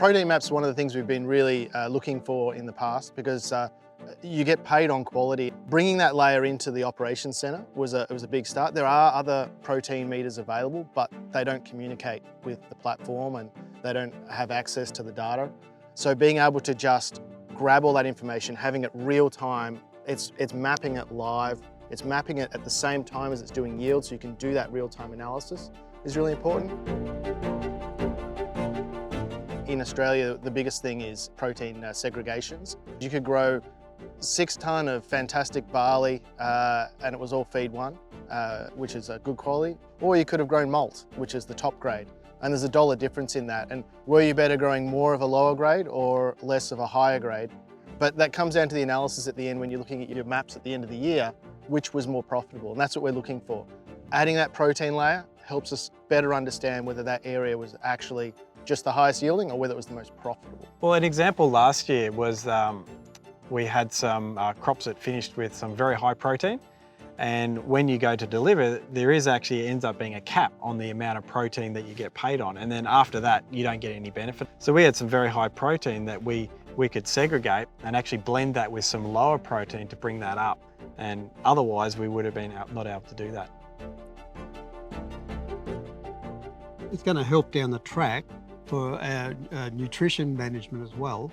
protein maps are one of the things we've been really looking for in the past because you get paid on quality. Bringing that layer into the operations centre was a big start. There are other protein meters available, but they don't communicate with the platform and they don't have access to the data. So being able to just grab all that information, having it real time, it's mapping it live, it's mapping it at the same time as it's doing yield, so you can do that real-time analysis is really important. In Australia, the biggest thing is protein segregations. You could grow 6 tonne of fantastic barley and it was all feed one, which is a good quality, or you could have grown malt, which is the top grade. And there's $1 difference in that. And were you better growing more of a lower grade or less of a higher grade? But that comes down to the analysis at the end when you're looking at your maps at the end of the year, which was more profitable, and that's what we're looking for. Adding that protein layer helps us better understand whether that area was actually just the highest yielding or whether it was the most profitable. Well, an example last year was we had some crops that finished with some very high protein, and when you go to deliver, there ends up being a cap on the amount of protein that you get paid on, and then after that you don't get any benefit. So we had some very high protein that we could segregate and actually blend that with some lower protein to bring that up, and otherwise we would have been not able to do that. It's going to help down the track for our nutrition management as well.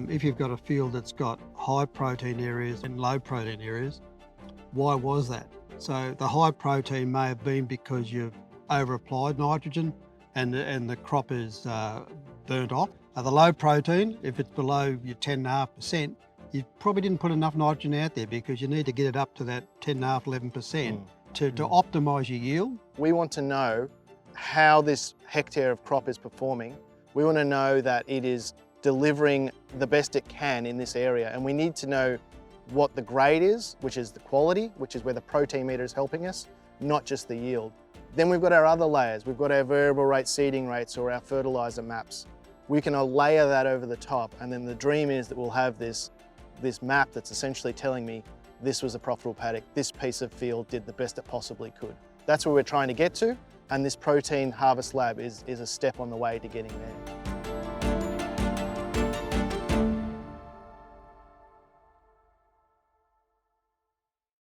If you've got a field that's got high protein areas and low protein areas, why was that? So the high protein may have been because you've over applied nitrogen and the crop is burnt off. The low protein, if it's below your 10.5%, you probably didn't put enough nitrogen out there because you need to get it up to that 10.5, 11% to optimise your yield. We want to know how this hectare of crop is performing. We want to know that it is delivering the best it can in this area, and we need to know what the grade is, which is the quality, which is where the protein meter is helping us, not just the yield. Then we've got our other layers. We've got our variable rate seeding rates or our fertiliser maps. We can layer that over the top, and then the dream is that we'll have this map that's essentially telling me this was a profitable paddock, this piece of field did the best it possibly could. That's where we're trying to get to, and this protein HarvestLab is a step on the way to getting there.